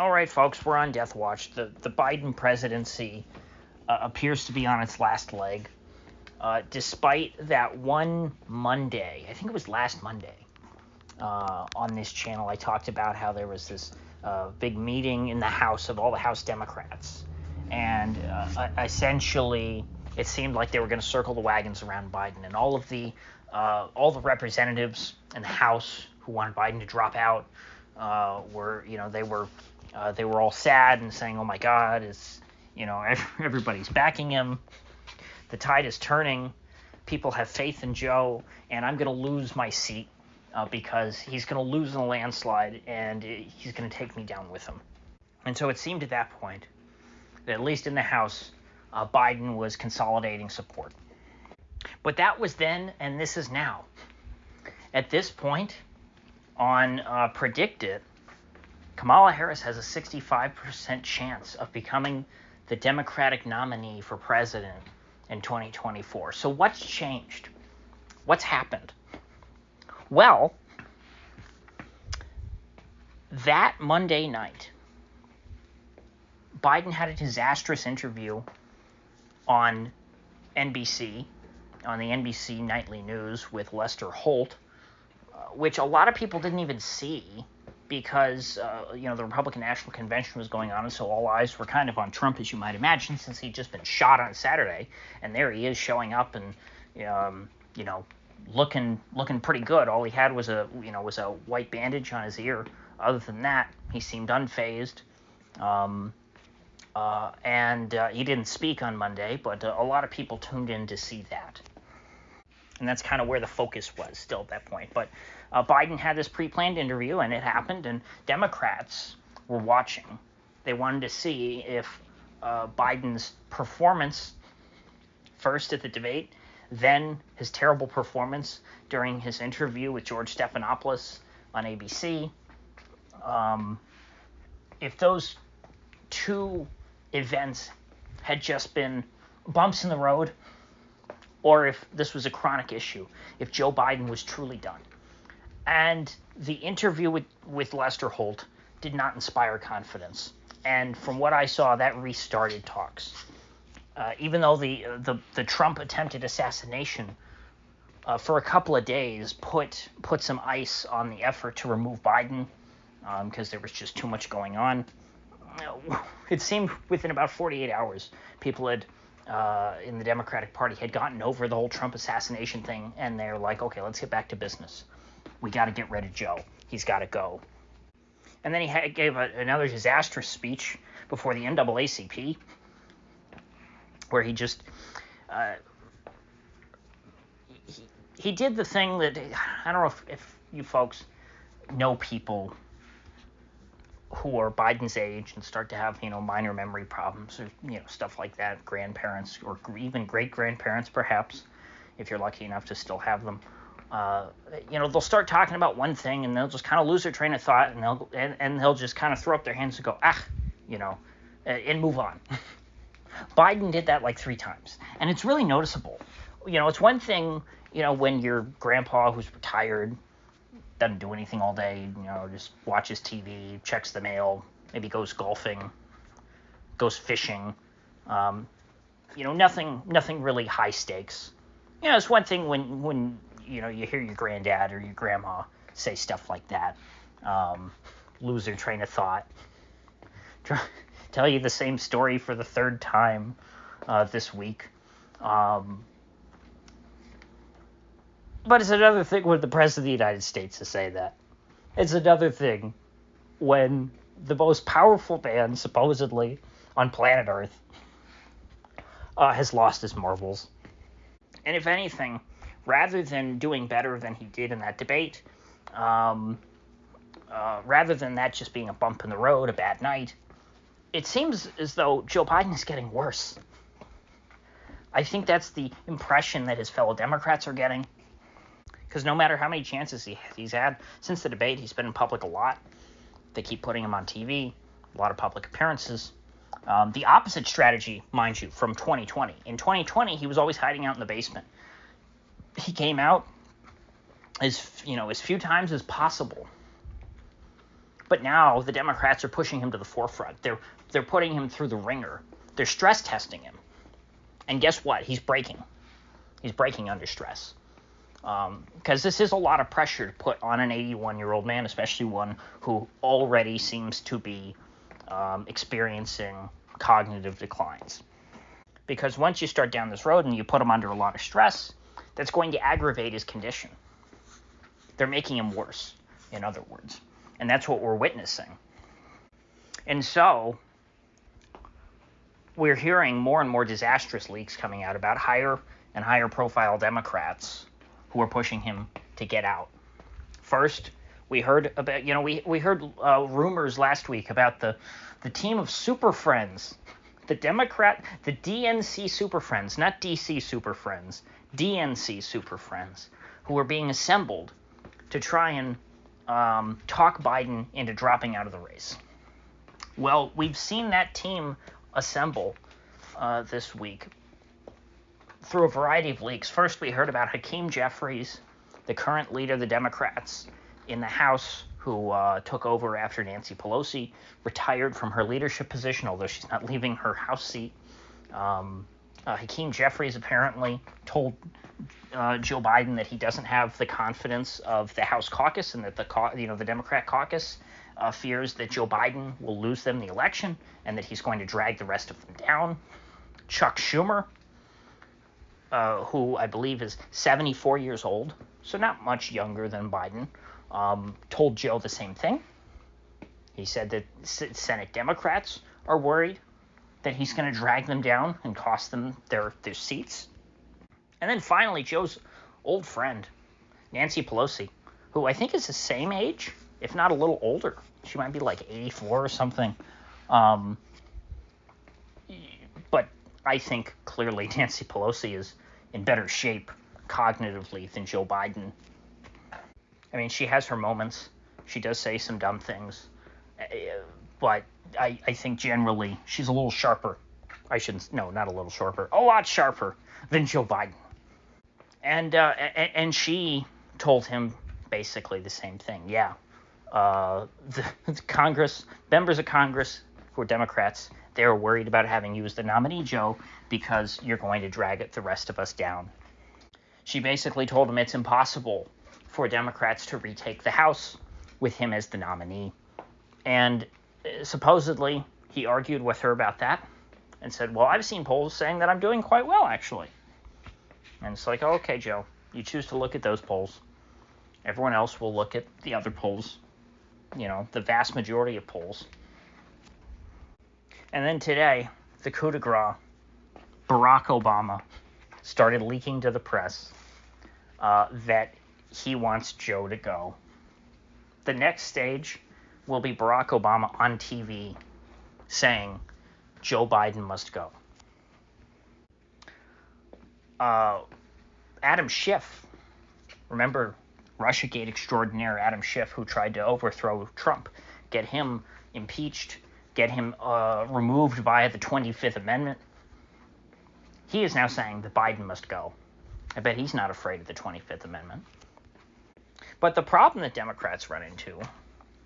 All right, folks, we're on death watch. The Biden presidency appears to be on its last leg, despite that one Monday. I think it was last Monday. On this channel, I talked about how there was this big meeting in the House of all the House Democrats, and essentially it seemed like they were going to circle the wagons around Biden, and all the representatives in the House who wanted Biden to drop out they were all sad and saying, "Oh my God, everybody's backing him. The tide is turning. People have faith in Joe, and I'm going to lose my seat because he's going to lose in a landslide, and he's going to take me down with him." And so it seemed at that point that, at least in the House, Biden was consolidating support. But that was then, and this is now. At this point, on Predict It, Kamala Harris has a 65% chance of becoming the Democratic nominee for president in 2024. So what's changed? What's happened? Well, that Monday night, Biden had a disastrous interview on NBC, on the NBC Nightly News with Lester Holt, which a lot of people didn't even see because, the Republican National Convention was going on, and so all eyes were kind of on Trump, as you might imagine, since he'd just been shot on Saturday, and there he is showing up and, looking pretty good. All he had was a white bandage on his ear. Other than that, he seemed unfazed, and he didn't speak on Monday, but a lot of people tuned in to see that. And that's kind of where the focus was still at that point. But Biden had this pre-planned interview, and it happened, and Democrats were watching. They wanted to see if Biden's performance, first at the debate, then his terrible performance during his interview with George Stephanopoulos on ABC, if those two events had just been bumps in the road, or if this was a chronic issue, if Joe Biden was truly done. And the interview with Lester Holt did not inspire confidence. And from what I saw, that restarted talks. Even though the Trump attempted assassination for a couple of days put some ice on the effort to remove Biden because there was just too much going on, it seemed within about 48 hours, people had in the Democratic Party had gotten over the whole Trump assassination thing, and they're like, okay, let's get back to business. We got to get rid of Joe. He's got to go. And then he gave another disastrous speech before the NAACP, where he just he did the thing that, I don't know if you folks know people who are Biden's age and start to have, minor memory problems or, stuff like that, grandparents or even great-grandparents perhaps, if you're lucky enough to still have them. They'll start talking about one thing and they'll just kind of lose their train of thought and they'll just kind of throw up their hands and go, and move on. Biden did that like 3 times, and it's really noticeable. It's one thing, when your grandpa who's retired doesn't do anything all day, just watches TV, checks the mail, maybe goes golfing, goes fishing, nothing really high stakes. It's one thing when you hear your granddad or your grandma say stuff like that, lose their train of thought, tell you the same story for the 3rd time this week. But it's another thing when the President of the United States to say that. It's another thing when the most powerful man, supposedly, on planet Earth has lost his marbles. And if anything, rather than doing better than he did in that debate, rather than that just being a bump in the road, a bad night, it seems as though Joe Biden is getting worse. I think that's the impression that his fellow Democrats are getting. Because no matter how many chances he's had since the debate, he's been in public a lot. They keep putting him on TV, a lot of public appearances. The opposite strategy, mind you, from 2020. In 2020, he was always hiding out in the basement. He came out as few times as possible. But now the Democrats are pushing him to the forefront. They're putting him through the ringer. They're stress testing him. And guess what? He's breaking. He's breaking under stress. Because this is a lot of pressure to put on an 81-year-old man, especially one who already seems to be experiencing cognitive declines. Because once you start down this road and you put him under a lot of stress, that's going to aggravate his condition. They're making him worse, in other words. And that's what we're witnessing. And so we're hearing more and more disastrous leaks coming out about higher and higher profile Democrats who are pushing him to get out. First, we heard about, we heard rumors last week about the team of super friends, the DNC super friends, not DC super friends, DNC super friends, who are being assembled to try and talk Biden into dropping out of the race. Well, we've seen that team assemble this week through a variety of leaks. First, we heard about Hakeem Jeffries, the current leader of the Democrats in the House, who took over after Nancy Pelosi retired from her leadership position, although she's not leaving her House seat. Hakeem Jeffries apparently told Joe Biden that he doesn't have the confidence of the House caucus, and that the Democrat caucus fears that Joe Biden will lose them the election, and that he's going to drag the rest of them down. Chuck Schumer, who I believe is 74 years old, so not much younger than Biden, told Joe the same thing. He said that Senate Democrats are worried that he's going to drag them down and cost them their seats. And then finally, Joe's old friend, Nancy Pelosi, who I think is the same age, if not a little older. She might be like 84 or something. But I think clearly Nancy Pelosi is in better shape cognitively than Joe Biden. I mean, she has her moments. She does say some dumb things. But I think generally she's a little sharper. Not a little sharper. A lot sharper than Joe Biden. And she told him basically the same thing. Yeah. The Congress, members of Congress who are Democrats, they're worried about having you as the nominee, Joe, because you're going to drag the rest of us down. She basically told him it's impossible for Democrats to retake the House with him as the nominee. And supposedly he argued with her about that and said, well, I've seen polls saying that I'm doing quite well, actually. And it's like, oh, okay, Joe, you choose to look at those polls. Everyone else will look at the other polls, the vast majority of polls. And then today, the coup de grace, Barack Obama started leaking to the press that he wants Joe to go. The next stage will be Barack Obama on TV saying Joe Biden must go. Adam Schiff, remember Russiagate extraordinaire Adam Schiff, who tried to overthrow Trump, get him impeached, get him removed via the 25th Amendment. He is now saying that Biden must go. I bet he's not afraid of the 25th Amendment. But the problem that Democrats run into,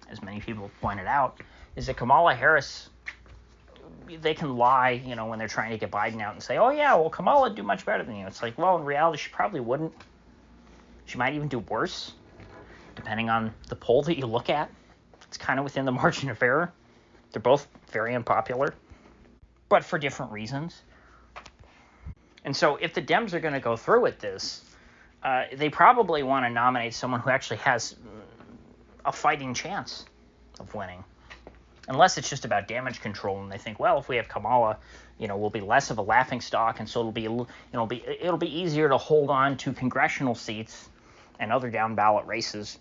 as many people have pointed out, is that Kamala Harris, they can lie, when they're trying to get Biden out and say, oh yeah, well, Kamala would do much better than you. It's like, well, in reality, she probably wouldn't. She might even do worse, depending on the poll that you look at. It's kind of within the margin of error. They're both very unpopular, but for different reasons. And so if the Dems are going to go through with this, they probably want to nominate someone who actually has a fighting chance of winning. Unless it's just about damage control, and they think, well, if we have Kamala, we'll be less of a laughingstock, and so it'll be easier to hold on to congressional seats and other down ballot races.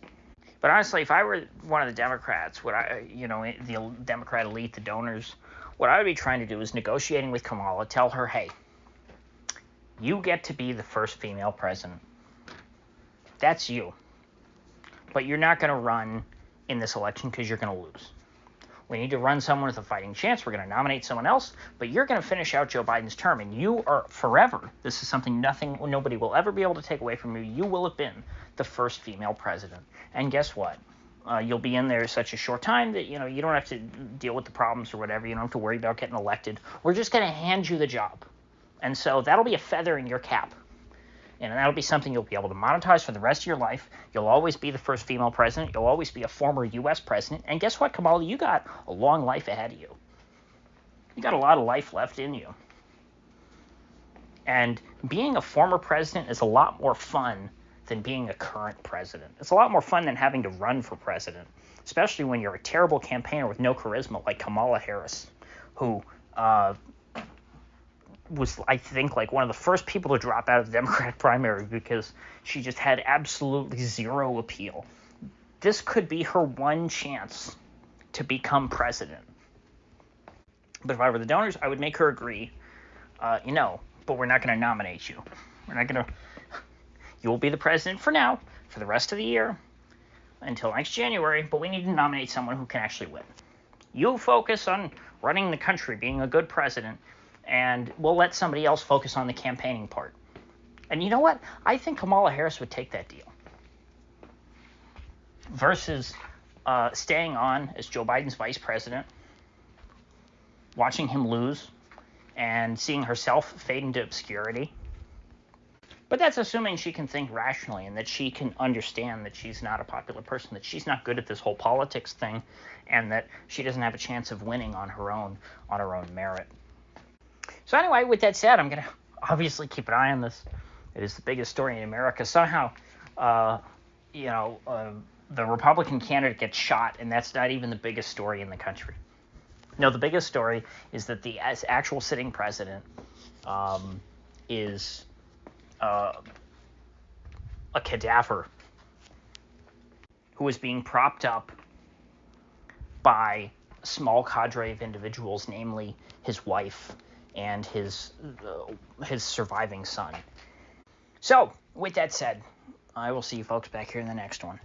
But honestly, if I were one of the Democrats, the Democrat elite, the donors, what I would be trying to do is negotiating with Kamala, tell her, hey, you get to be the first female president. That's you. But you're not going to run in this election because you're going to lose. We need to run someone with a fighting chance. We're going to nominate someone else, but you're going to finish out Joe Biden's term, and you are forever. This is something nobody will ever be able to take away from you. You will have been the first female president. And guess what? you'll be in there such a short time that, you know, you don't have to deal with the problems or whatever. You don't have to worry about getting elected. We're just going to hand you the job. And so that'll be a feather in your cap. And that'll be something you'll be able to monetize for the rest of your life. You'll always be the first female president. You'll always be a former U.S. president. And guess what, Kamala? You got a long life ahead of you. You got a lot of life left in you. And being a former president is a lot more fun than being a current president. It's a lot more fun than having to run for president, especially when you're a terrible campaigner with no charisma like Kamala Harris, who was, I think, like one of the first people to drop out of the Democratic primary because she just had absolutely zero appeal. This could be her one chance to become president. But if I were the donors, I would make her agree, but we're not going to nominate you. We're not going to... You will be the president for now, for the rest of the year, until next January, but we need to nominate someone who can actually win. You focus on running the country, being a good president, and we'll let somebody else focus on the campaigning part. And you know what? I think Kamala Harris would take that deal. Versus staying on as Joe Biden's vice president, watching him lose, and seeing herself fade into obscurity. But that's assuming she can think rationally and that she can understand that she's not a popular person, that she's not good at this whole politics thing, and that she doesn't have a chance of winning on her own merit. So anyway, with that said, I'm going to obviously keep an eye on this. It is the biggest story in America. Somehow, the Republican candidate gets shot, and that's not even the biggest story in the country. No, the biggest story is that the actual sitting president is a cadaver who is being propped up by a small cadre of individuals, namely his wife and his surviving son. So, with that said, I will see you folks back here in the next one.